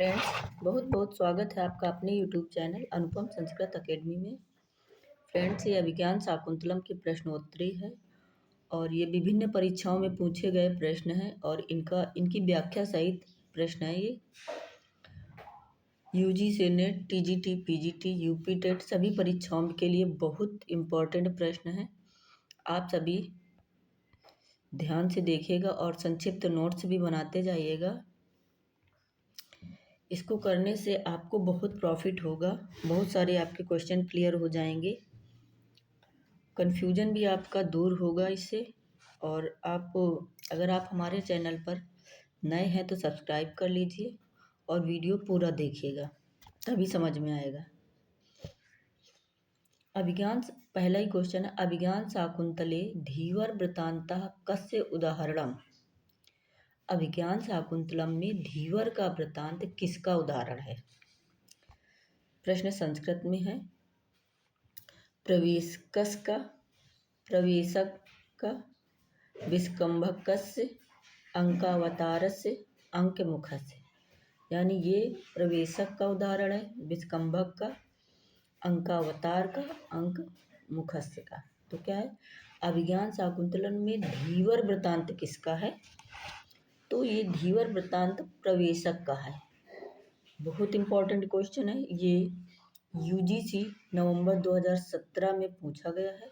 Friends, बहुत बहुत स्वागत है आपका अपने यूट्यूब चैनल अनुपम संस्कृत अकेडमी में। फ्रेंड्स, ये अभिज्ञान शाकुंतलम की प्रश्नोत्तरी है और ये विभिन्न परीक्षाओं में पूछे गए प्रश्न हैं और इनकी व्याख्या सहित प्रश्न है। ये UGC NET, TGT, PGT, UP TET सभी परीक्षाओं के लिए बहुत इम्पोर्टेंट प्रश्न हैं। आप सभी ध्यान से देखिएगा और संक्षिप्त नोट्स भी बनाते जाइएगा। इसको करने से आपको बहुत प्रॉफिट होगा, बहुत सारे आपके क्वेश्चन क्लियर हो जाएंगे, कन्फ्यूजन भी आपका दूर होगा इससे। और अगर आप हमारे चैनल पर नए हैं तो सब्सक्राइब कर लीजिए और वीडियो पूरा देखिएगा, तभी समझ में आएगा। अभिज्ञान पहला ही क्वेश्चन है, अभिज्ञान शाकुंतले धीवर वृत्तान्तः कस्य उदाहरणम्। अभिज्ञान शाकुंतलम में धीवर का वृत्तांत किसका उदाहरण है। प्रश्न संस्कृत में है। प्रवेशक का विस्कंभकस्य अंकावतारस्य अंकमुखस्य, यानी ये प्रवेशक का उदाहरण है, विस्कंभक का, अंकावतार का, अंक मुखस्य का। तो क्या है, अभिज्ञान शाकुंतलम में धीवर वृत्तांत किसका है? तो ये धीवर वृत्तांत प्रवेशक का है। बहुत इंपॉर्टेंट क्वेश्चन है ये, यूजीसी नवंबर 2017 में पूछा गया है।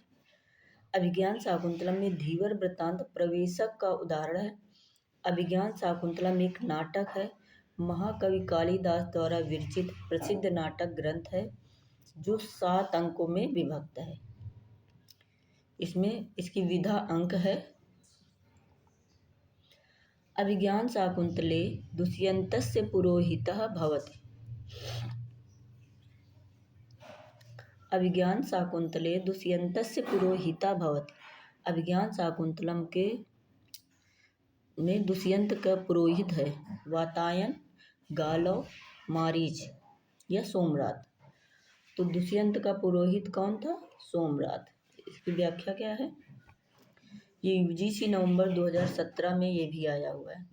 अभिज्ञान शाकुंतलम में धीवर वृत्तांत प्रवेशक का उदाहरण है। अभिज्ञान शाकुंतलम एक नाटक है, महाकवि कालिदास द्वारा विरचित प्रसिद्ध नाटक ग्रंथ है जो 7 अंकों में विभक्त है। इसमें इसकी विधा अंक है। अभिज्ञान शाकुंतले दुष्यन्तस्य पुरोहितः भवति। अभिज्ञान शाकुंतले दुष्यन्तस्य पुरोहिता भवति। अभिज्ञान शाकुंतलम के में दुष्यंत का पुरोहित है वातायन, गालव, मारीच या सोमरात। तो दुष्यंत का पुरोहित कौन था? सोमरात। इसकी व्याख्या क्या है? ये यूजीसी नवंबर 2017 में ये भी आया हुआ है।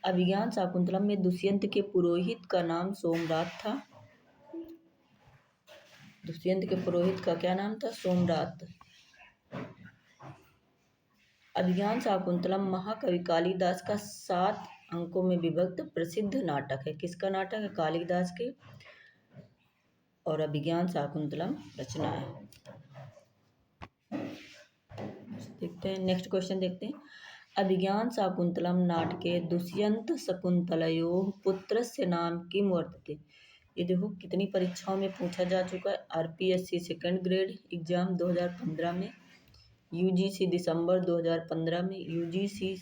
अभिज्ञान शाकुंतलम में दुष्यंत के पुरोहित का नाम सोमरात था। दुष्यंत के पुरोहित का क्या नाम था? सोमरात। अभिज्ञान शाकुंतलम महाकवि कालिदास का 7 अंकों में विभक्त प्रसिद्ध नाटक है। किसका नाटक है? कालिदास के। और अभिज्ञान शाकुंतलम रचना है। देखते हैं, नेक्स्ट क्वेश्चन देखते हैं। अभिज्ञान शाकुंतलम नाटके दुष्यंत शकुंतलयोः पुत्रस्य नाम किम वर्तते। ये देखो कितनी परीक्षाओं में पूछा जा चुका है। आरपीएससी सेकंड ग्रेड एग्जाम 2015 में, यूजीसी दिसंबर 2015 में, यूजीसी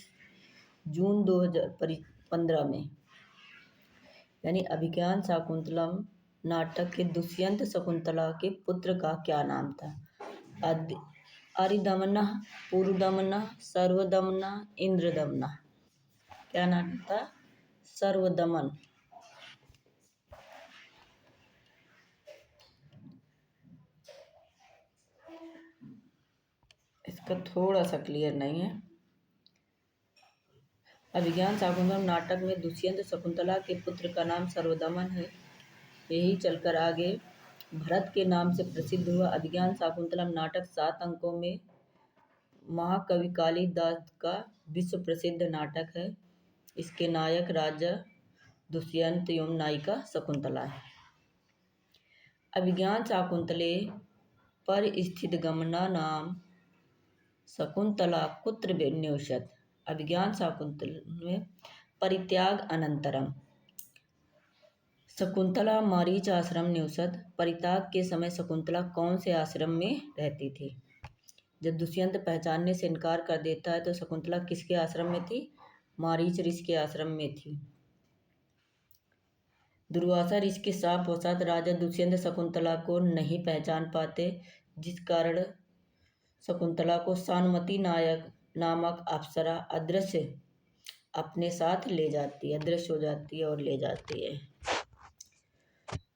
जून 2015 में। यानी अभिज्ञान शाकुंतलम नाटक के दुष्यंत शकुंतला के पुत्र का क्या नाम था? अरिदमनः, पुरुदमनः, सर्वदमनः, इंद्रदमनः। क्या नाम था? सर्वदमन। इसका थोड़ा सा क्लियर नहीं है। अभिज्ञान शाकुंतलम नाटक में दुष्यंत शकुंतला के पुत्र का नाम सर्वदमन है। यही चलकर आगे भरत के नाम से प्रसिद्ध हुआ। अभिज्ञान शाकुंतलम नाटक 7 अंकों में महाकवि कालिदास का विश्व प्रसिद्ध नाटक है। इसके नायक राजा दुष्यंत एवं नायिका शकुंतला है। अभिज्ञान शाकुंतले पर स्थित गमना नाम शकुंतला कुत्र न्यौषध। अभिज्ञान शाकुंतल में परित्याग अनंतरम शकुंतला मारीच आश्रम न्यौषध। परित्याग के समय शकुंतला कौन से आश्रम में रहती थी? जब दुष्यंत पहचानने से इनकार कर देता है तो शकुंतला किसके आश्रम में थी? मारीच ऋषि के आश्रम में थी। दुर्वासा ऋषि के शाप वशात राजा दुष्यंत शकुंतला को नहीं पहचान पाते, जिस कारण शकुंतला को सानुमति नामक अप्सरा अदृश्य अपने साथ ले जाती है, अदृश्य हो जाती है और ले जाती है।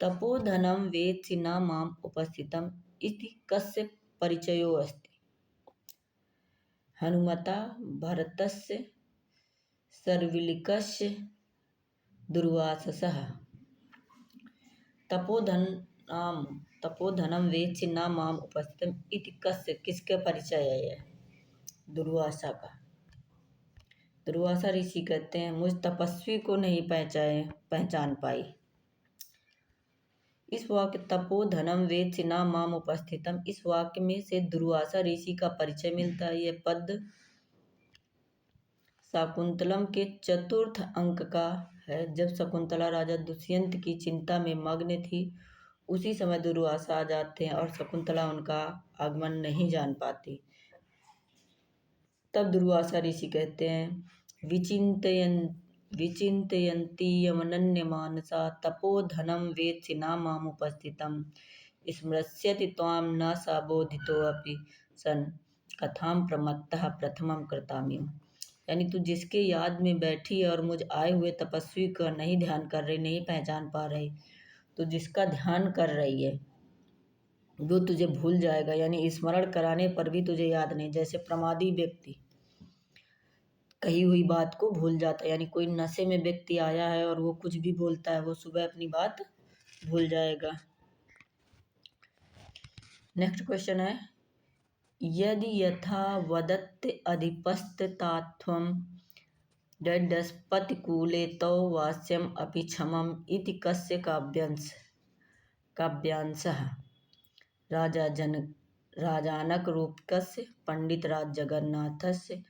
तपोधनम वेत्सि न माम उपस्थितम इति कस्य परिचयो अस्ति। हनुमता, भरतस्य, शर्विलिकस्य, दुर्वाससः तपोधनम वेत्सि न माम उपस्थितम इति कस्य किसका परिचय है यह? दुर्वासा का। दुर्वासा ऋषि कहते हैं मुझ तपस्वी को नहीं पहचान पाई। इस वाक्य तपोधनम वेत्सि न माम उपस्थितम, इस वाक्य में से दुर्वासा ऋषि का परिचय मिलता है। यह पद शाकुंतलम के चतुर्थ अंक का है। जब शकुंतला राजा दुष्यंत की चिंता में मग्न थी, उसी समय दुर्वासा आ जाते हैं और शकुंतला उनका आगमन नहीं जान पाती। तब दुर्वासा ऋषि कहते हैं विचिन्तयन्ती यमनन्यमानसा तपोधनं वेत्सि न मामुपस्थितं स्मृस्यति त्वां न सा बोधितोऽपि सन् कथां प्रमत्तः प्रथमं कृताम्यम्। यानी तू जिसके याद में बैठी और मुझ आए हुए तपस्वी का नहीं ध्यान कर रही, नहीं पहचान पा रही, तो जिसका ध्यान कर रही है वो तुझे भूल जाएगा। यानी स्मरण कराने पर भी तुझे याद नहीं। जैसे प्रमादी व्यक्ति कही हुई बात को भूल जाता है। यानी कोई नशे में व्यक्ति आया है और वो कुछ भी बोलता है, वो सुबह अपनी बात भूल जाएगा। नेक्स्ट क्वेश्चन है यदि यथा वदत्ते अधिपस्ततात्वं डडस्पतिकूले तौ वास्यम अपि क्षमम इति कस्य काव्यांशः? राजानक रूपकस्य पंडितराज जगन्नाथस्य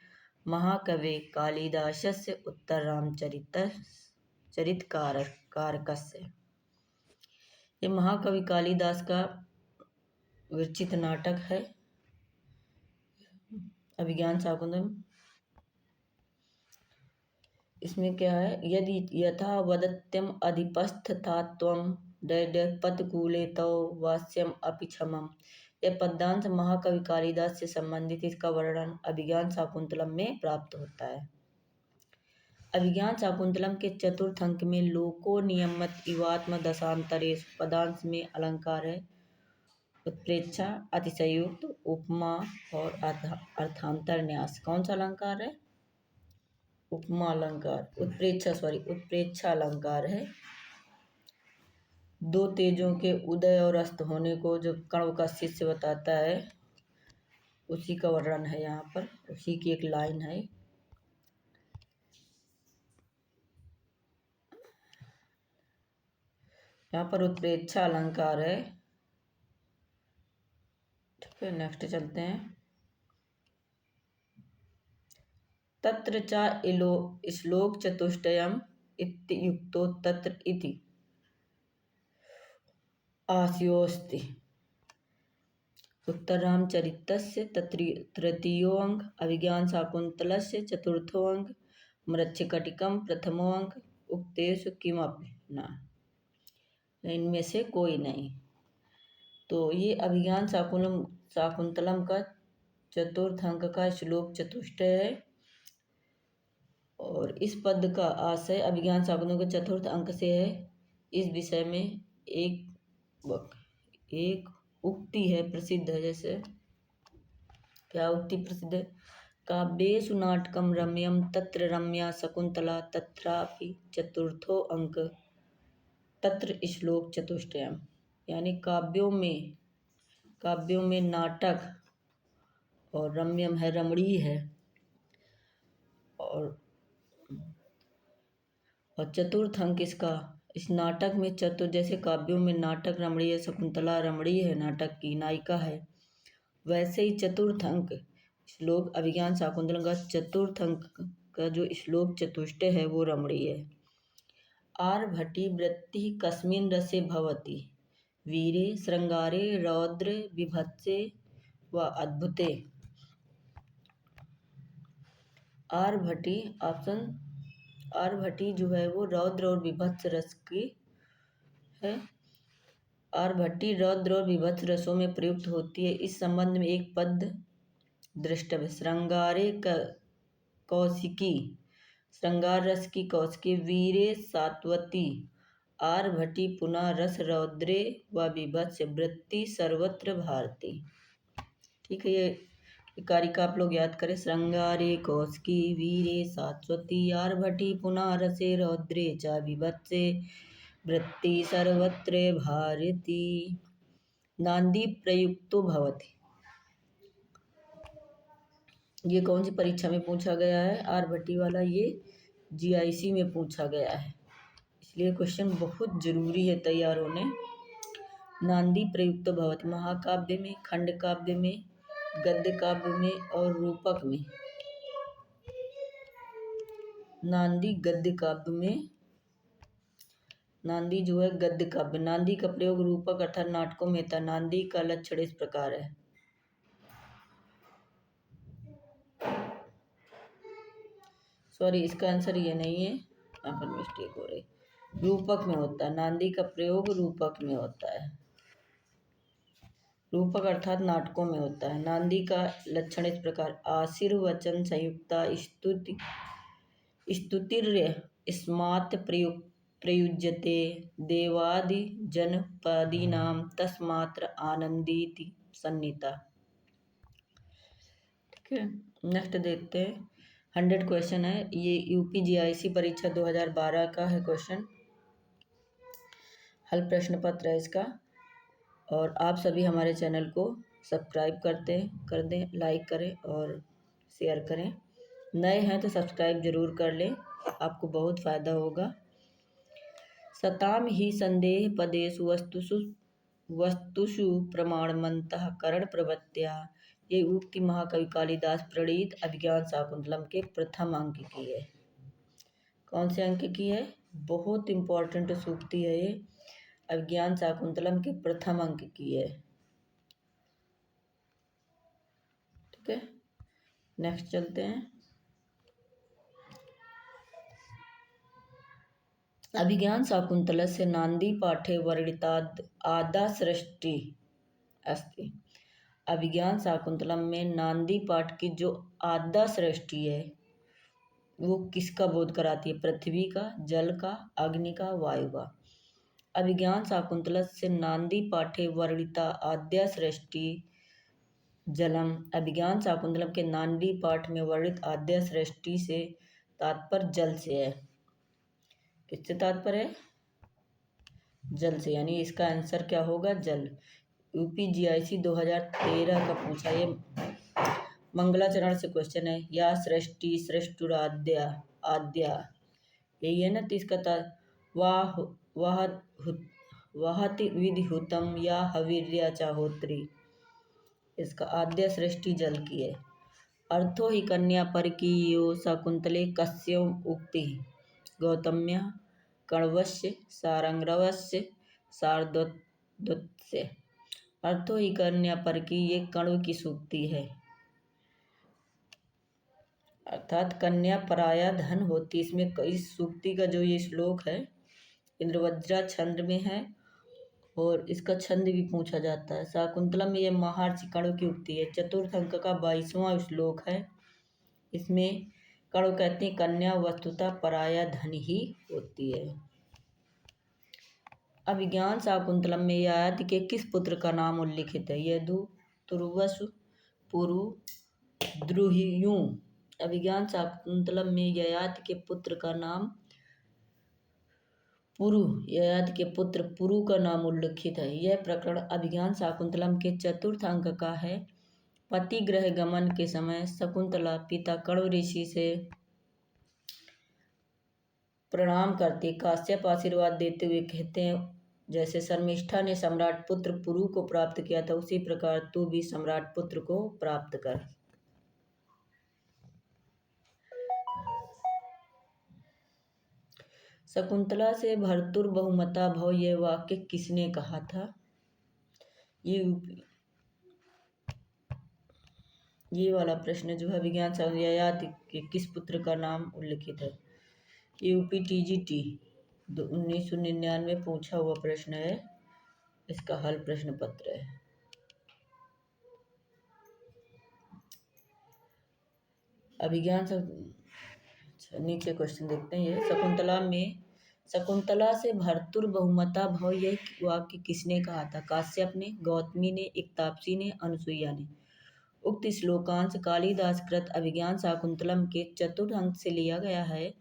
महाकवे कालिदासस्य उत्तररामचरितकारकस्य। ये महाकवि कालिदास का विरचित नाटक है अभिज्ञान शाकुंतलम। इसमें क्या है? यदि यथा वदत्यम अधिपस्थतात्वं दैदपतकूले तौ वास्यम अपि क्षमम। यह पद्यांश महाकवि कालिदास से संबंधित। इसका वर्णन अभिज्ञान शाकुंतलम में प्राप्त होता है। अभिज्ञान शाकुंतलम के चतुर्थ अंक में लोको नियमत इवात्म दशांतरेषु पदांश में अलंकार है उत्प्रेक्षा, अतिशयोक्त, उपमा और अर्थांतर न्यास। कौन सा अलंकार है? उपमा अलंकार। उत्प्रेक्षा अलंकार है। दो तेजों के उदय और अस्त होने को जो कण्व का शिष्य बताता है, उसी का वर्णन है यहाँ पर। उसी की एक लाइन है। यहाँ पर उत्प्रेक्षा अलंकार है। ठीक है, नेक्स्ट चलते हैं। तत्र च श्लोक चतुष्टयम् इत्युक्तो तत्र इति आस्योस्ति। उत्तररामचरितस्य तृतीयोऽङ्क, अभिज्ञान शाकुन्तलस्य चतुर्थोऽङ्क, मृच्छकटिकं प्रथमोऽङ्क, उक्तेषु किमपि न, इनमें से कोई नहीं। तो ये अभिज्ञान शाकुंतलम का चतुर्थ अंक का श्लोक चतुष्टय है और इस पद का आशय अभिज्ञान शाकुंतलम के चतुर्थ अंक से है। इस विषय में एक उक्ति है, प्रसिद्ध है। जैसे क्या उक्ति प्रसिद्ध है? काव्येषु नाटकम रम्यम तत्र रम्या शकुंतला तत्रापि चतुर्थो अंक तत्र श्लोक चतुष्टयम्। यानी काव्यों में नाटक और रम्यम है, रमणीय है, और चतुर्थ अंक इसका। इस नाटक में जैसे काव्यों में नाटक रमणीय, शकुंतला रमणीय है, नाटक की नायिका है, वैसे ही चतुर्थ अंक श्लोक अभिज्ञान शाकुंतलम का चतुर्थ अंक का जो श्लोक चतुष्टय है वो रमणीय है। आर्भटी वृत्ति कस्मिन् रसे भवति वीरे श्रृंगारे रौद्र विभत्से व अद्भुते। आर्भटी जो है वो रौद्र और विभत्स रस की है। आर्भटी रौद्र और विभत्स रसों में प्रयुक्त होती है। इस संबंध में एक पद द्रष्टव्य। श्रृंगारे कौशिकी, श्रृंगार रस की कौशिकी, वीरे सात्वती, आर्भटी पुनः रस रौद्रे व विभत्स वृत्ति सर्वत्र भारती। ठीक है, ये कारिका आप लोग याद करें। श्रृंगारे कौशिकी वीरे सात्वती आर्भटी पुनारसे रौद्रे च विभत्से वृत्ति सर्वत्र भारती नांदी प्रयुक्तो भवति। ये कौन सी परीक्षा में पूछा गया है? आर्भटी वाला ये जीआईसी में पूछा गया है, इसलिए क्वेश्चन बहुत जरूरी है तैयार होने। नांदी प्रयुक्त भवति महाकाव्य में, खंड काव्य में, गद्य काव्य में और रूपक में। नांदी गद्य काव्य में, नांदी जो है गद्य काव्य। नांदी का प्रयोग रूपक अर्थात नाटकों में था। नांदी का लक्षण इस प्रकार है। सॉरी, इसका आंसर ये नहीं है, यहाँ पर मिस्टेक हो रही। रूपक में होता है, नांदी का प्रयोग रूपक में होता है। रूपक अर्थात नाटकों में होता है। नांदी का लक्षण इस प्रकार। आशीर्वचन संयुक्ता स्तुति स्तुतिर्य स्मात् प्रयुज्यते देवादि जनपदीनां तस्मात्र आनंदीति सन्नीता। ठीक है, नेक्स्ट देखते हैं। 100 क्वेश्चन है ये, यूपीजीआईसी परीक्षा 2012 का है क्वेश्चन। हल प्रश्न पत्र है इसका। और आप सभी हमारे चैनल को सब्सक्राइब कर दें, लाइक करें और शेयर करें। नए हैं तो सब्सक्राइब जरूर कर लें, आपको बहुत फ़ायदा होगा। सताम ही संदेह पदेषु वस्तुषु प्रमाणमन्तः करण प्रवृत्त्या, ये उक्ति महाकवि कालिदास प्रणीत अभिज्ञान शाकुंतलम के प्रथम अंक की है। कौन से अंक की है? बहुत इम्पोर्टेंट सूक्ति है ये, अभिज्ञान शाकुंतलम के प्रथम अंक की है। ठीक है, नेक्स्ट चलते हैं। अभिज्ञान शाकुंतलस्य नांदी पाठे वर्णिताद् आदा सृष्टि अस्ति। अभिज्ञान शाकुंतलम में नांदी पाठ की जो आदा सृष्टि है वो किसका बोध कराती है? पृथ्वी का, जल का, अग्नि का, वायु का। अभिज्ञान शाकुंतलस्य नांदी पाठे वर्णिता आद्या सृष्टि जलम। अभिज्ञान शाकुंतलम के नांदी पाठ में वर्णित आद्या सृष्टि से तात्पर्य जल से है। किससे तात्पर्य है? जल से, यानी इसका आंसर क्या होगा? जल। यूपीजीआईसी 2013 का पूछा ये मंगलाचरण से क्वेश्चन है। या सृष्टि सृष्टुराद्या आद्या, यही है ना। तो इसका वाहति विधिहुतम या हवीर्या चाहोत्री, इसका आद्या सृष्टि जल की है। अर्थो ही कन्या पर की यो शाकुंतले कस्यों उक्ति गौतम्य कण्वस्य सारंगरवस्य शार्दूलस्य। अर्थो ही कन्या पर की ये कण्व की सूक्ति है, अर्थात कन्या पराया धन होती। इसमें इस सूक्ति का जो ये श्लोक है इंद्रवज्रा छंद में है और इसका छंद भी पूछा जाता है। शाकुंतलम में ये महर्षि कण्व की उक्ति है। चतुर्थ अंक का 22वां श्लोक है। इसमें कण्व कहते हैं कन्या वस्तुतः पराया धन ही होती है। अभिज्ञान शाकुंतलम में ययाति के किस पुत्र का नाम उल्लिखित है? यदु, तुर्वसु, पुरु, द्रुहियु। अभिज्ञान शाकुंतलम में ययाति के पुत्र का नाम पुरु, ययाति के पुत्र पुरु का नाम उल्लिखित है। यह प्रकरण अभिज्ञान शाकुंतलम के चतुर्थ अंक का है। पति गृह गमन के समय शकुंतला पिता कण्व ऋषि से प्रणाम करती। काश्यप आशीर्वाद देते हुए कहते हैं, जैसे शर्मिष्ठा ने सम्राट पुत्र पुरु को प्राप्त किया था, उसी प्रकार तू भी सम्राट पुत्र को प्राप्त कर। शकुंतला से भर्तुर बहुमता भव, यह वाक्य किसने कहा था? ये वाला प्रश्न जो है विज्ञान ययाति के किस पुत्र का नाम उल्लिखित है? यूपीटीजीटी 1999 पूछा हुआ प्रश्न है। इसका हल प्रश्न पत्र है। अभिज्ञान नीचे क्वेश्चन देखते हैं। ये शकुंतला से भर्तुर बहुमता भव, यह वाक्य किसने कहा था? काश्यप ने, गौतमी ने, इक्तापसी ने, अनुसुईया ने। उक्त श्लोकांश कालिदास कृत अभिज्ञान शाकुंतलम के चतुर्थ अंक से लिया गया है।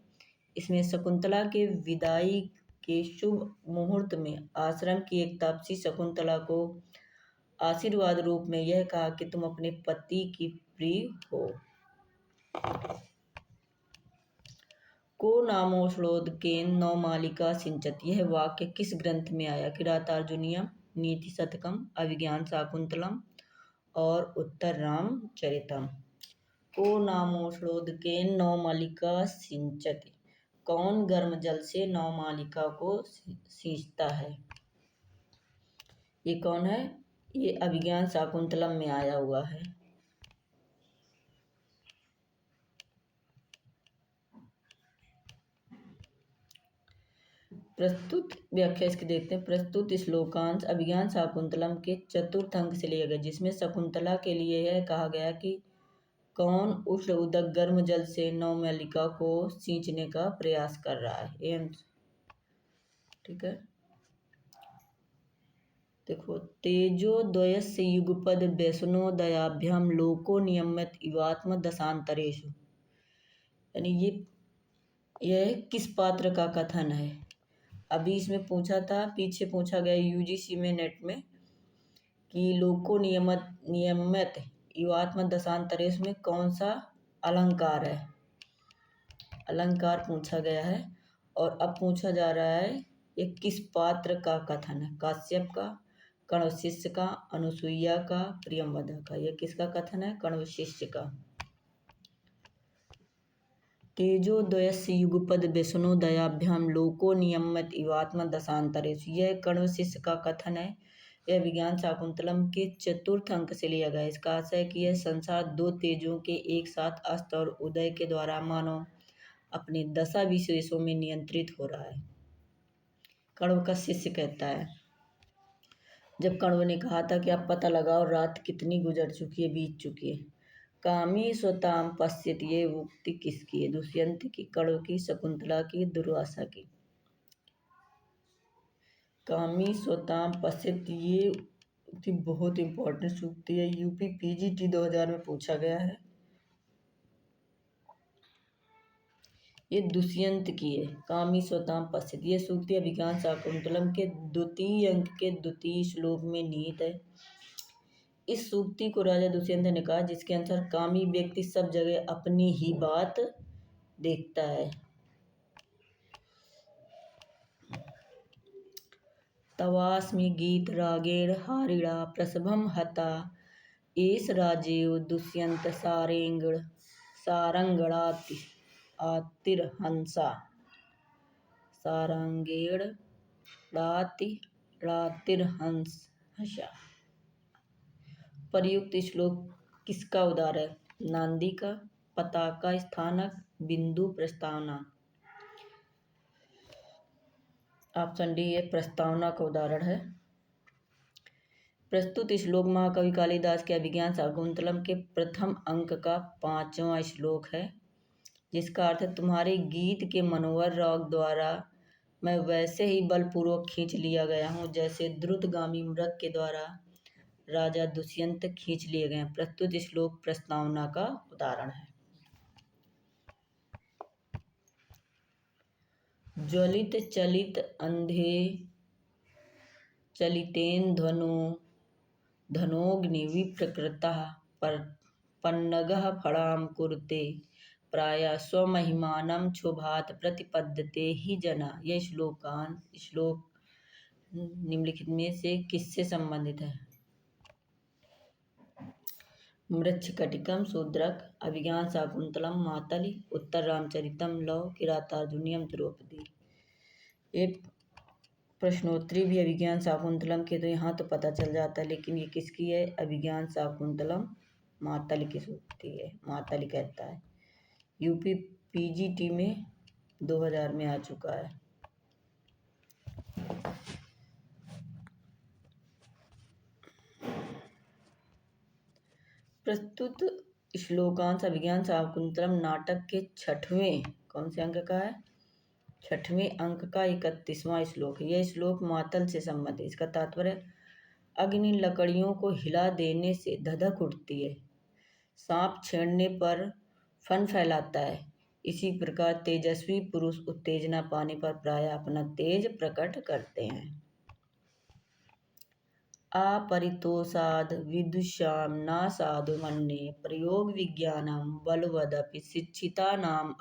इसमें शकुंतला के विदाई के शुभ मुहूर्त में आश्रम की एक तापसी शकुंतला को आशीर्वाद रूप में यह कहा कि तुम अपने पति की प्रिय हो। को नामोश्लोदकेन नवमालिका सिंचत, यह वाक्य किस ग्रंथ में आया? किरातार्जुनीयम, नीति शतकम, अभिज्ञान शाकुंतलम और उत्तर रामचरितम। को नामोश्लोदकेन नवमालिका सिंचति, कौन गर्म जल से नवमालिका को सींचता है? ये कौन है? ये अभिज्ञान शाकुंतलम में आया हुआ है। प्रस्तुत व्याख्या इसकी देखते हैं। प्रस्तुत श्लोकांश अभिज्ञान शाकुंतलम के चतुर्थ अंक से लिया गया, जिसमें शकुंतला के लिए यह कहा गया कि कौन उष्ण उदक गर्म जल से नवमालिका को सींचने का प्रयास कर रहा है। ठीक है, देखो, तेजो द्वयस्य युगपद वैष्णो दयाभ्याम लोको नियमित इवात्म दशांतरेषु, यानी यह किस पात्र का कथन है? अभी इसमें पूछा था, पीछे पूछा गया यूजीसी में नेट में कि लोको नियमित युवात्म दशांतरेश में कौन सा अलंकार है? अलंकार पूछा गया है। और अब पूछा जा रहा है ये किस पात्र का कथन है? काश्यप का, कण्वशिष्य का, अनुसुईया का, प्रियंवदा का। ये किसका कथन है? कण्वशिष्य का। तेजो द्वयस्य युगपद वैष्णो दयाभ्याम लोको नियमित इवात्म दशांतरेषु, यह कण्वशिष्य का कथन है। यह विज्ञान शाकुंतलम के चतुर्थ अंक से लिया गया। इसका आशय है कि यह संसार दो तेजों के एक साथ अस्त और उदय के द्वारा मानव अपने दशा विशेषों में नियंत्रित हो रहा है। कण्व का शिष्य कहता है, जब कण्व ने कहा था कि आप पता लगाओ रात कितनी गुजर चुकी है, बीत चुकी है। कामी स्वताम पश्यत, ये उक्ति किसकी है? दुष्यंत की, कण्व की, शकुंतला की, दुर्वासा की। कामी स्वताम पश्यत, ये उक्ति बहुत इंपॉर्टेंट सूक्ति है। यूपी पीजीटी 2000 में पूछा गया है। ये दुष्यंत की है, कामी स्वताम पश्यत। ये सूक्ति अभिज्ञान शाकुंतलम के द्वितीय अंक के द्वितीय श्लोक में निहित है। इस सूक्ति को राजा दुष्यंत ने कहा, जिसके अनुसार कामी व्यक्ति सब जगह अपनी ही बात देखता है। तवास्मि गीत रागेण हारिणा प्रसभम हता एष राजेव दुष्यंत सारंगणाति आतिर्हंसा, सारंगेण रातिर्हंसा। प्रयुक्त श्लोक किसका उदार है? नांदी का, पताका स्थानक, बिंदु, प्रस्तावना। ऑप्शन डी ये प्रस्तावना का उदाहरण है। प्रस्तुत श्लोक महाकवि कालिदास के अभिज्ञान शाकुंतलम के प्रथम अंक का 5वां श्लोक है, जिसका अर्थ है तुम्हारे गीत के मनोहर राग द्वारा मैं वैसे ही बलपूर्वक खींच लिया गया हूँ जैसे द्रुतगामी मृग के द्वारा राजा दुष्यंत खींच लिए गए। प्रस्तुत श्लोक प्रस्तावना का उदाहरण है। ज्वलित चलित अंधे चलितेन धनोग्नि विप्रकृतः पन्नगः फणां कुरुते प्रायः स्वमहिमानं क्षोभात् प्रतिपद्यते हि जना। यह श्लोक निम्नलिखित में से किससे संबंधित है? मृच्छकटिकम, शूद्रक, अभिज्ञान शाकुंतलम, मातली, उत्तर रामचरितम, लव, किरातार्जुनीयम, द्रौपदी। ये प्रश्नोत्तरी भी अभिज्ञान शाकुंतलम के, तो यहाँ तो पता चल जाता है, लेकिन ये किसकी है? अभिज्ञान शाकुंतलम मातली की सूक्ति है। मातली कहता है। यूपी पीजीटी में 2000 में आ चुका है। प्रस्तुत श्लोकांश अभिज्ञान शाकुंतलम नाटक के 6वें कौन से अंक का है? 6वें अंक का 31वां श्लोक है। यह श्लोक मातल से संबंधित है। इसका तात्पर्य अग्नि लकड़ियों को हिला देने से धधक उठती है, सांप छेड़ने पर फन फैलाता है, इसी प्रकार तेजस्वी पुरुष उत्तेजना पाने पर प्रायः अपना तेज प्रकट करते हैं। अपरितोषाद विदुषां न साधु मन्ये प्रयोग विज्ञानम बलवदपि शिक्षितानाम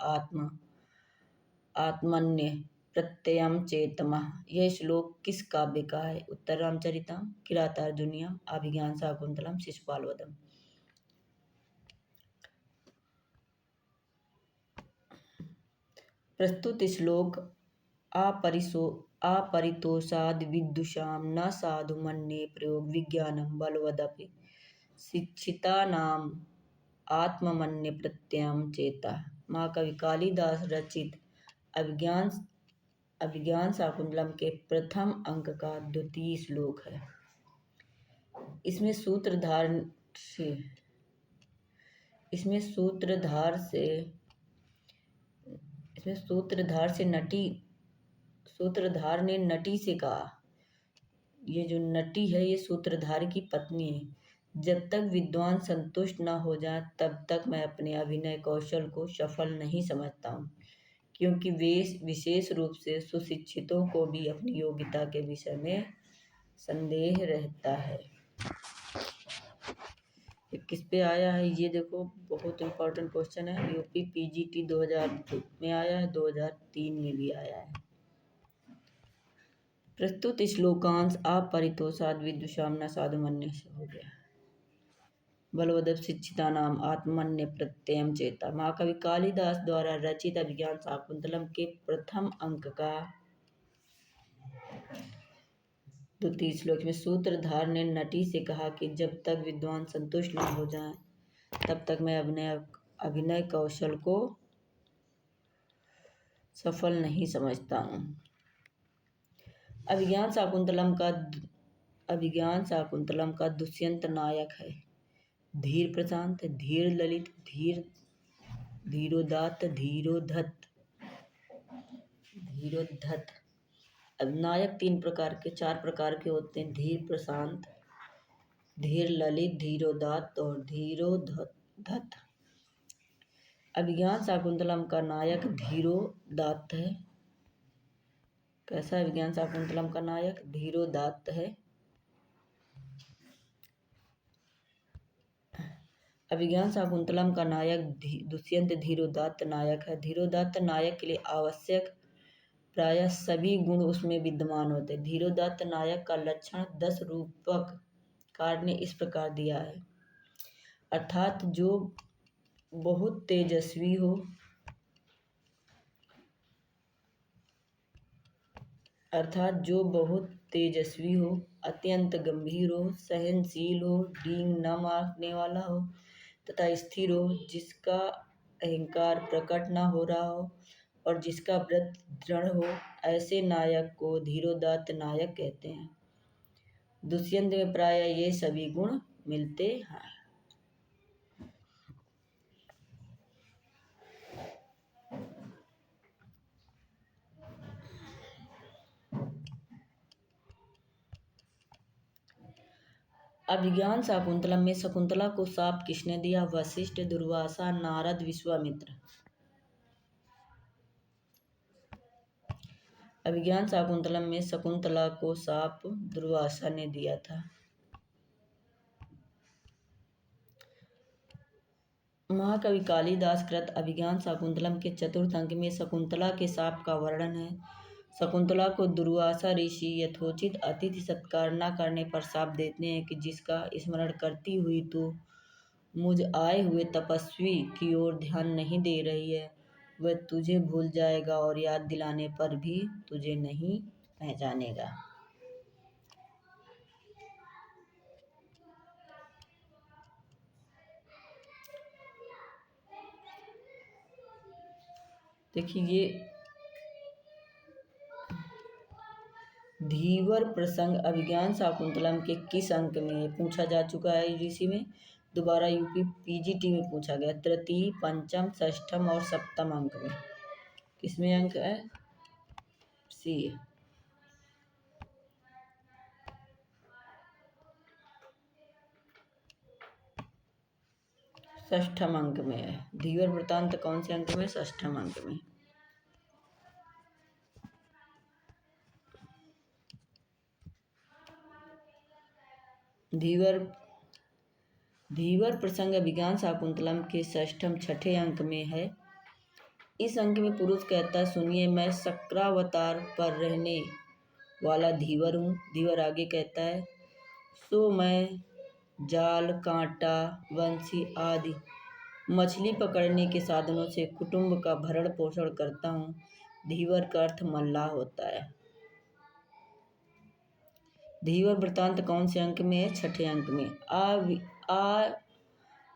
आत्मन्य प्रत्ययम चेतमः। यह श्लोक किस काव्य का है? उत्तर रामचरितम, किरातार्जुनीयम, अभिज्ञान शाकुंतलम, शिशुपाल वधम। प्रस्तुत श्लोक अपरितोषाद विदुषां न साधु मन्ये प्रयोग विज्ञानम बलवदपि शिक्षितानाम आत्मन्य प्रत्ययम चेता। महाकवि कालिदास रचित अभिज्ञान शाकुंतलम के प्रथम अंक का द्वितीय श्लोक है। इसमें सूत्रधार ने नटी से कहा, ये जो नटी है ये सूत्रधार की पत्नी है, जब तक विद्वान संतुष्ट न हो जाए तब तक मैं अपने अभिनय कौशल को सफल नहीं समझता हूँ, क्योंकि वे विशेष रूप से सुशिक्षितों को भी अपनी योग्यता के विषय में संदेह रहता है। ये किस पे आया है ये देखो, बहुत इम्पोर्टेंट क्वेश्चन है। यूपी पीजीटी 2002 में आया है, 2003 में भी आया है। प्रस्तुत श्लोकांश अपरितोषाद विदुषां न साधु मन्ये से हो गया। बलवदप शिक्षितानाम आत्मन्य प्रत्ययम चेता। महाकवि कालिदास द्वारा रचित अभिज्ञान शाकुंतलम के प्रथम अंक का द्वितीय श्लोक में सूत्रधार ने नटी से कहा कि जब तक विद्वान संतुष्ट न हो जाए तब तक मैं अभिनय कौशल को सफल नहीं समझता हूँ। अभिज्ञान शाकुंतलम का दुष्यंत नायक है धीर प्रशांत, धीर ललित, धीरोदात्त, धीरोद्धत। अब नायक चार प्रकार के होते हैं: धीर प्रशांत, धीर ललित, धीरोदात्त और धीरोद्धत। अभिज्ञान शाकुंतलम का नायक धीरोदात्त है। कैसा अभिज्ञान शाकुंतलम का नायक? धीरोदात्त है। अभिज्ञान शाकुंतलम का नायक दुष्यंत धीरोदात्त नायक है। धीरोदात्त नायक के लिए आवश्यक प्रायः सभी गुण उसमें विद्यमान होते हैं। धीरोदात्त नायक का लक्षण 10 रूपक कार ने इस प्रकार दिया है: अर्थात जो बहुत तेजस्वी हो, अत्यंत गंभीर हो, सहनशील हो, डींग न मारने वाला हो तथा स्थिर हो, जिसका अहंकार प्रकट न हो रहा हो और जिसका व्रत दृढ़ हो, ऐसे नायक को धीरोदात्त नायक कहते हैं। दुष्यंत में प्रायः ये सभी गुण मिलते हैं। अभिज्ञान शाकुंतलम में शकुंतला को शाप किसने दिया? वशिष्ठ, दुर्वासा, नारद, विश्वामित्र। अभिज्ञान शाकुंतलम में शकुंतला को शाप दुर्वासा ने दिया था। महाकवि कालिदास कृत अभिज्ञान शाकुंतलम के चतुर्थ अंक में शकुंतला के शाप का वर्णन है। शकुंतला को दुर्वासा ऋषि यथोचित अतिथि सत्कार न करने पर शाप देते हैं कि जिसका स्मरण करती हुई तू मुझ आए हुए तपस्वी की ओर ध्यान नहीं दे रही है, वह तुझे भूल जाएगा और याद दिलाने पर भी तुझे नहीं पहचानेगा। देखिए, ये धीवर प्रसंग अभिज्ञान शाकुंतलम के किस अंक में पूछा जा चुका है? ऋषि में दोबारा यूपी पीजीटी में पूछा गया, तृतीय, पंचम, षष्ठम और सप्तम अंक में। किसमें अंक है? सी। षष्ठम अंक में है। धीवर वृत्तांत कौन से अंक में? षष्ठम अंक में। धीवर प्रसंग अभिज्ञान शाकुंतलम के षष्ठम छठे अंक में है। इस अंक में पुरुष कहता है, सुनिए मैं शक्रावतार पर रहने वाला धीवर हूँ। धीवर आगे कहता है, सो मैं जाल, कांटा, बंसी आदि मछली पकड़ने के साधनों से कुटुंब का भरण पोषण करता हूँ। धीवर का अर्थ मल्लाह होता है। धीवर वृत्तांत कौन से अंक में है? छठे अंक में।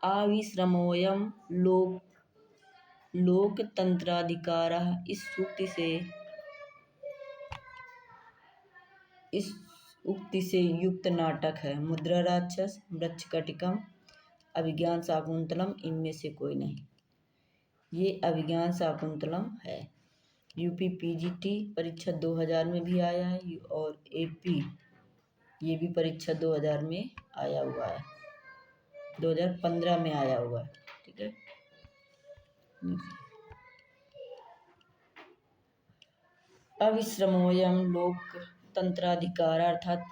आविश्रमोऽयं लोकतंत्राधिकारः। इस उक्ति से युक्त नाटक है। मुद्रा राक्षस, मृच्छकटिकम, अभिज्ञान शाकुंतलम, इनमें से कोई नहीं। ये अभिज्ञान शाकुंतलम है। यूपी पीजीटी परीक्षा 2000 में भी आया है और एपी ये भी परीक्षा 2000 में आया हुआ है, 2015 में आया हुआ है। ठीक है। अविश्रमोऽयं लोकतंत्राधिकार अर्थात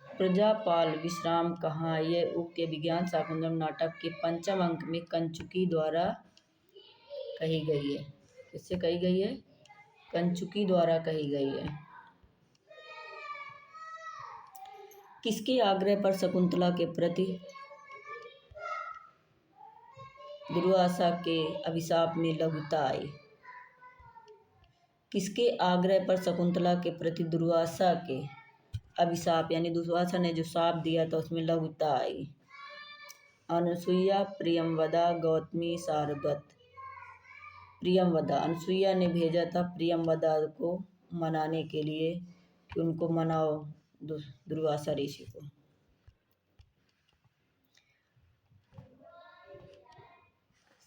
प्रजापाल विश्राम कहाँ? यह उक्ति विज्ञान शाकुंतलम नाटक के पंचम अंक में कंचुकी द्वारा कही गई है। किससे कही गई है? कंचुकी द्वारा कही गई है। किसके आग्रह पर शकुंतला के प्रति दुर्वासा के अभिशाप में लघुता आई? किसके आग्रह पर शकुंतला के प्रति दुर्वासा के अभिशाप यानी दुर्वासा ने जो शाप दिया था उसमें लघुता आई? अनुसुईया, प्रियंवदा, गौतमी, सारस्वत। प्रियंवदा, अनुसुईया ने भेजा था प्रियंवदा को मनाने के लिए कि उनको मनाओ दुर्वासा ऋषि को।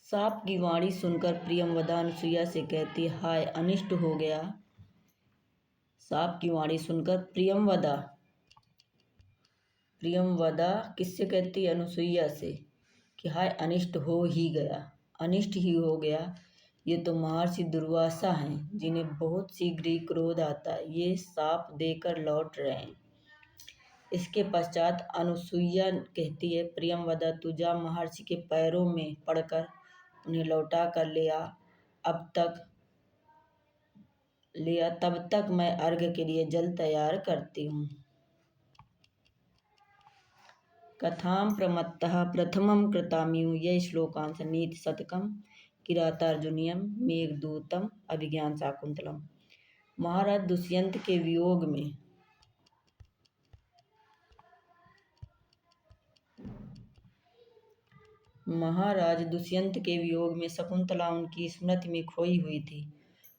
साप की वाणी सुनकर प्रियंवदा अनुसुईया से कहती, हाय अनिष्ट हो गया। साप की वाणी सुनकर प्रियंवदा किससे कहती? अनुसुईया से कि हाय अनिष्ट हो ही गया, अनिष्ट ही हो गया। ये तो महर्षि दुर्वासा हैं जिन्हें बहुत शीघ्र ही क्रोध आता है, ये साप देकर लौट रहे हैं। इसके पश्चात अनुसुईया कहती है, प्रियंवदा तू जा महर्षि के पैरों में पड़कर उन्हें लौटा कर ले आ। तब तक मैं अर्घ्य के लिए जल तैयार करती हूँ। कथां प्रमत्तः प्रथमं कृताम्यु। यह श्लोकांश नीति शतकम, किरातार्जुनीयम, मेघदूतम, अभिज्ञान शाकुंतलम। महाराज दुष्यंत के वियोग में शकुंतला उनकी स्मृति में खोई हुई थी।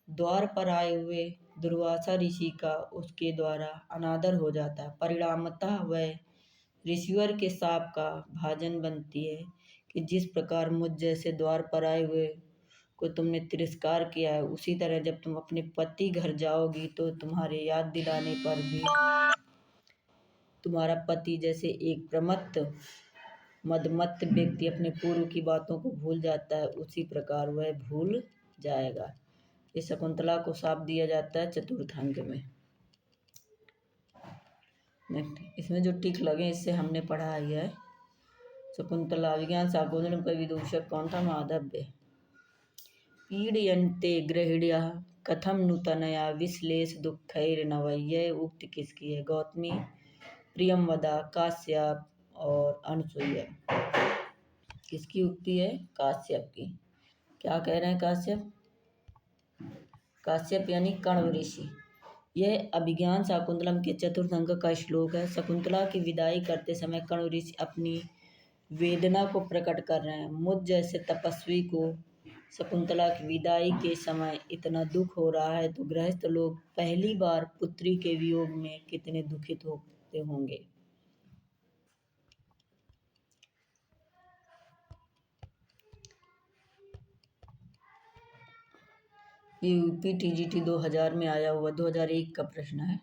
द्वार पर आए हुए दुर्वासा ऋषि का उसके द्वारा अनादर हो जाता है। परिणामतः वह ऋषिवर के शाप का भाजन बनती है कि जिस प्रकार मुझ जैसे द्वार पर आए हुए को तुमने तिरस्कार किया है, उसी तरह जब तुम अपने पति घर जाओगी तो तुम्हारे याद दिलाने पर भी तुम्हारा पति जैसे एक मदमत्त व्यक्ति अपने पूर्व की बातों को भूल जाता है, उसी प्रकार वह भूल जाएगा। ये शकुंतला को शाप दिया जाता है चतुर्थ अंक में। इसमें जो टिक लगे इससे हमने पढ़ा ही है। शकुंतला अभिज्ञान शाकुंतलम का विदूषक कौन था? माधव्य। पीडयन्ते गृहिण्यः कथम नूतनया विश्लेष दुःखैर्नवै। यह उक्ति किसकी है? गौतमी, प्रियंवदा, काश्यप और अनुसुईया। किसकी उक्ति है? काश्यप की। क्या कह रहे हैं काश्यप? काश्यप यानी कण्व ऋषि। यह अभिज्ञान शाकुंतलम के चतुर्थ अंक का श्लोक है। शकुंतला की विदाई करते समय कण्व ऋषि अपनी वेदना को प्रकट कर रहे हैं। मुझ जैसे तपस्वी को शकुंतला की विदाई के समय इतना दुख हो रहा है तो गृहस्थ लोग पहली बार पुत्री के वियोग में कितने दुखित होते होंगे। ये यूपी टीजीटी 2000 में आया हुआ 2001 का प्रश्न है।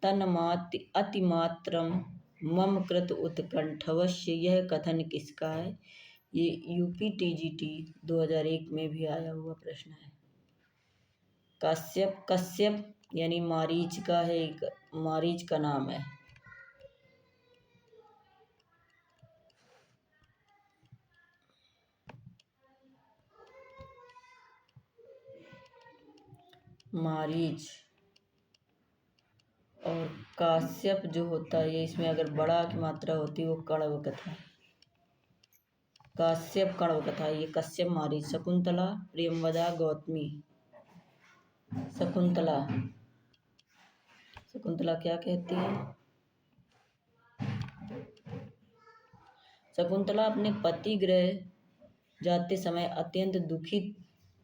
तन्मात अतिमात्रम मम कृत उत्कंठवश्य, यह कथन किसका है? ये यूपी-टीजीटी 2001 में भी आया हुआ प्रश्न है। कश्यप यानी मारीच का है, मारीच का नाम है। मारीच और काश्यप जो होता है, ये इसमें अगर बड़ा की मात्रा होती है वो कण्व कथा। काश्यप कण्व कथा, ये कश्यप मारीच। शकुंतला प्रियंवदा गौतमी। शकुंतला क्या कहती है? शकुंतला अपने पति गृह जाते समय अत्यंत दुखित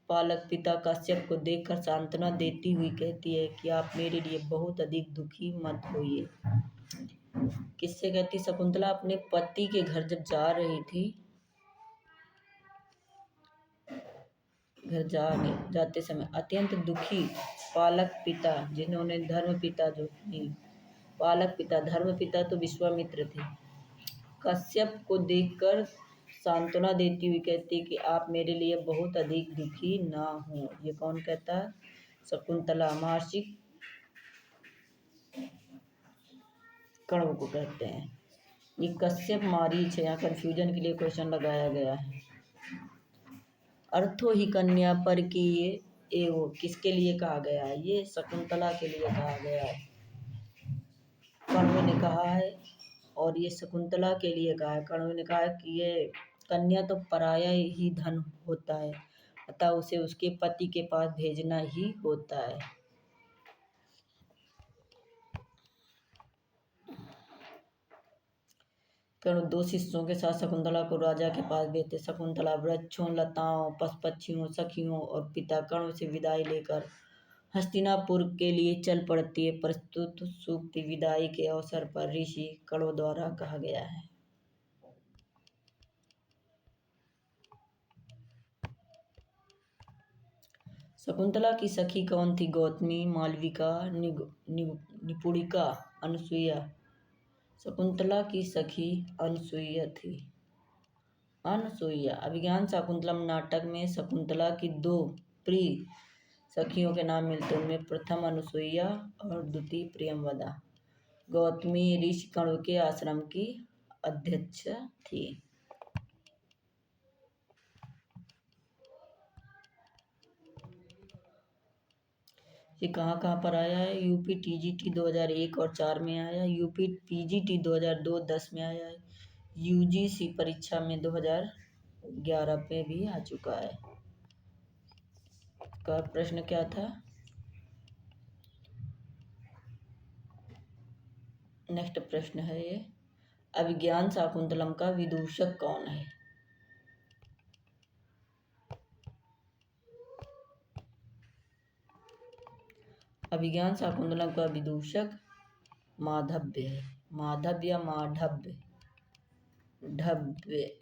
पालक पिता कश्यप को देखकर सांत्वना देती हुई कहती है कि आप मेरे लिए बहुत अधिक दुखी मत होइए। किससे कहती? शकुंतला अपने पति के घर जब जा रही थी, घर जाते समय अत्यंत दुखी पालक पिता, जिन्होंने पालक पिता, धर्म पिता तो विश्वामित्र थे, कश्यप को देखकर सांत्वना देती हुई कहती कि आप मेरे लिए बहुत अधिक दुखी ना हो। ये कौन कहता है? शकुंतला। महर्षि कण्व को कहते हैं। ये कश्यप मारीच है, यहाँ कंफ्यूजन के लिए क्वेश्चन लगाया गया है। अर्थो ही कन्या पर की ये वो किसके लिए कहा गया है? ये शकुंतला के लिए कहा गया है, कण्व ने कहा है। और ये शकुंतला के लिए कहा है। कण्व ने कहा कि ये कन्या तो पराया ही धन होता है, अतः उसे उसके पति के पास भेजना ही होता है। कर्ण 2 शिष्यों के साथ शकुंतला को राजा के पास भेजते। शकुंतला वृक्षों, लताओं, पशु पक्षियों, सखियों और पिता कर्ण से विदाई लेकर हस्तिनापुर के लिए चल पड़ती है। प्रस्तुत सूक्ति विदाई के अवसर पर ऋषि कण्व द्वारा कहा गया है। शकुंतला की सखी कौन थी? गौतमी, मालविका, निपुणिका, अनसुईया। शकुंतला की सखी अनसुईया थी। अनसुईया। अभिज्ञान शाकुंतलम नाटक में शकुंतला की 2 प्रिय सखियों के नाम मिलते हैं। उनमें प्रथम अनसुईया और द्वितीय प्रियंवदा। गौतमी ऋषि कण्व के आश्रम की अध्यक्ष थी। ये कहाँ पर आया है? यूपी टीजीटी 2001 और 4 में आया। यूपी पीजीटी 2002-10 में आया है। यूजीसी परीक्षा में 2011 पे भी आ चुका है। का प्रश्न क्या था? नेक्स्ट प्रश्न है ये, अभिज्ञान शाकुंतलम का विदूषक कौन है? अभिज्ञान शाकुंतलम का विदूषक माधव्य है। माधव्य या माधव्य, ढव्य।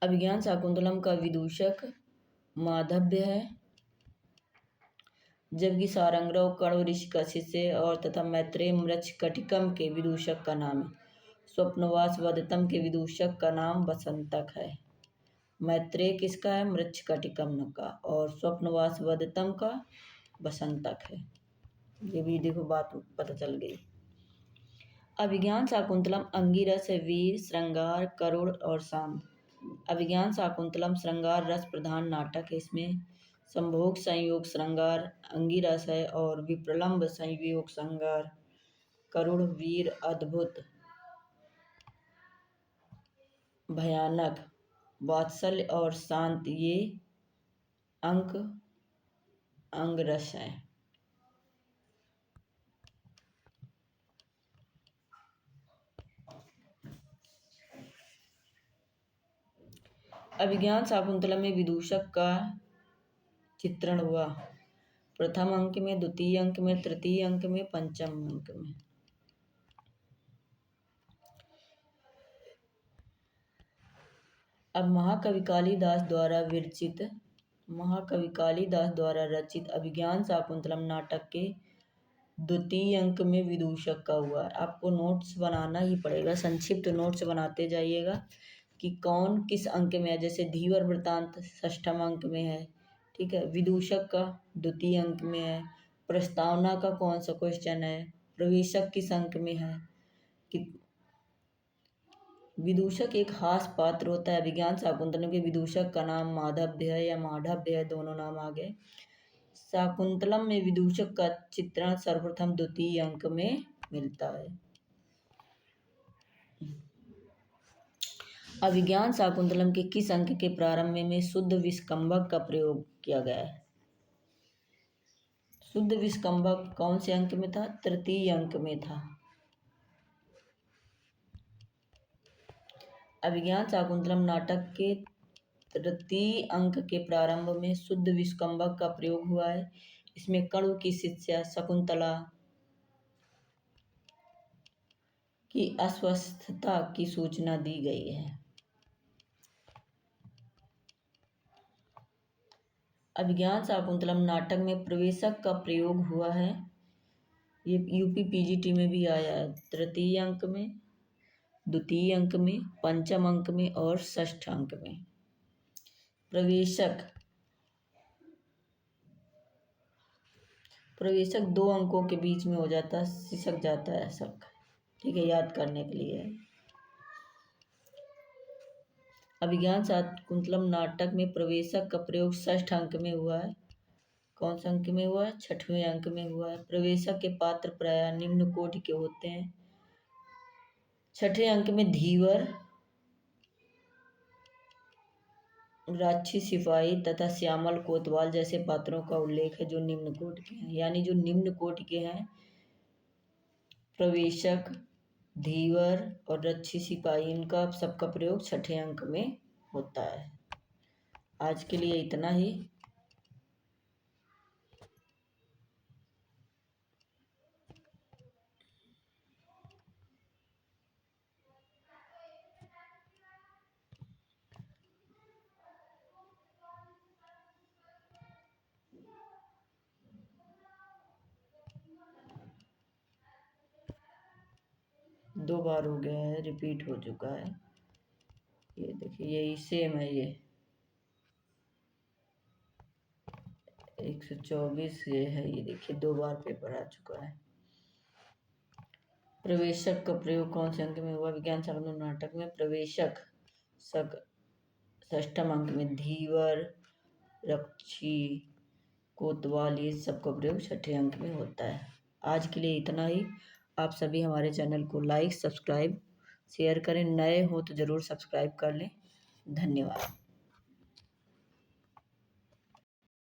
अभिज्ञान शाकुंतलम का विदूषक माधव्य है, जबकि सारंगराव कण्व ऋषि का शिष्य और तथा मैत्रेय मृच्छकटिकम के विदूषक का नाम है। स्वप्नवास वदत्तम के विदूषक का नाम वसंतक है। मैत्रेय किसका है? मृच्छकटिकम का। और स्वप्नवास वदत्तम का वसंतक है। ये भी देखो बात पता चल गई। अभिज्ञान शाकुंतलम अंगिरस, वीर, श्रृंगार, करुण और शांत। अभिज्ञान शाकुंतलम श्रृंगार रस प्रधान नाटक है। इसमें संभोग संयोग श्रृंगार अंगिरस है और विप्रलंब संयोग श्रृंगार, करुण, वीर, अद्भुत, भयानक, वात्सल्य और शांत ये अंग रस हैं। अभिज्ञान शाकुंतलम में विदूषक का चित्रण हुआ प्रथम अंक में, द्वितीय अंक में, तृतीय अंक में, पंचम अंक में। अब महाकवि कालिदास द्वारा रचित अभिज्ञान शाकुंतलम नाटक के द्वितीय अंक में विदूषक का हुआ है। आपको नोट्स बनाना ही पड़ेगा, संक्षिप्त नोट्स बनाते जाइएगा कि कौन किस अंक में है। जैसे धीवर वृत्तांत षष्ठम अंक में है, ठीक है। विदूषक का द्वितीय अंक में है। प्रस्तावना का कौन सा क्वेश्चन है, प्रवेशक किस अंक में है। कि विदूषक एक हास्य पात्र होता है। अभिज्ञान शाकुंतलम के विदूषक का नाम माधव्य है या माधव्य है, दोनों नाम आ गए। शाकुंतलम में विदूषक का चित्रण सर्वप्रथम द्वितीय अंक में मिलता है। अभिज्ञान शाकुंतलम के किस अंक के प्रारंभ में शुद्ध विस्कंभक का प्रयोग किया गया है। शुद्ध विस्कंभक कौन से अंक में था, तृतीय अंक में था। अभिज्ञान शाकुंतलम नाटक के तृतीय अंक के प्रारंभ में शुद्ध विस्कंभक का प्रयोग हुआ है। इसमें कण्व की शिष्या शकुंतला की अस्वस्थता की सूचना दी गई है। अभिज्ञान शाकुंतलम नाटक में प्रवेशक का प्रयोग हुआ है। ये यूपी पीजीटी में भी आया है। तृतीय अंक में, द्वितीय अंक में, पंचम अंक में और षष्ठ अंक में। प्रवेशक 2 अंकों के बीच में हो जाता है, सिसक जाता है सब, ठीक है, याद करने के लिए। अभिज्ञान शाकुंतलम नाटक में प्रवेशक का प्रयोग षष्ठ अंक में हुआ है। कौन सा अंक में हुआ है, 6वें अंक में हुआ है। प्रवेशक के पात्र प्रायः निम्न कोटि के होते हैं। 6ठे अंक में धीवर, राक्षी सिपाही तथा श्यामल कोतवाल जैसे पात्रों का उल्लेख है जो निम्न कोटि के हैं। यानी जो निम्न कोटि के हैं, प्रवेशक, धीवर और रक्षी सिपाही, इनका सबका प्रयोग 6ठे अंक में होता है। आज के लिए इतना ही। दो बार हो गया है, रिपीट हो चुका है। ये देखिए, यही सेम है। ये 124 ये है। ये देखिए, 2 बार पेपर आ चुका है। प्रवेशक का प्रयोग कौन से अंक में हुआ। विज्ञान शाकुंतलम नाटक में प्रवेशक षष्ठम अंक में, धीवर, रक्षी, कोतवाल, ये सब का प्रयोग 6ठे अंक में होता है। आज के लिए इतना ही। आप सभी हमारे चैनल को लाइक, सब्सक्राइब, शेयर करें। नए हो तो ज़रूर सब्सक्राइब कर लें। धन्यवाद।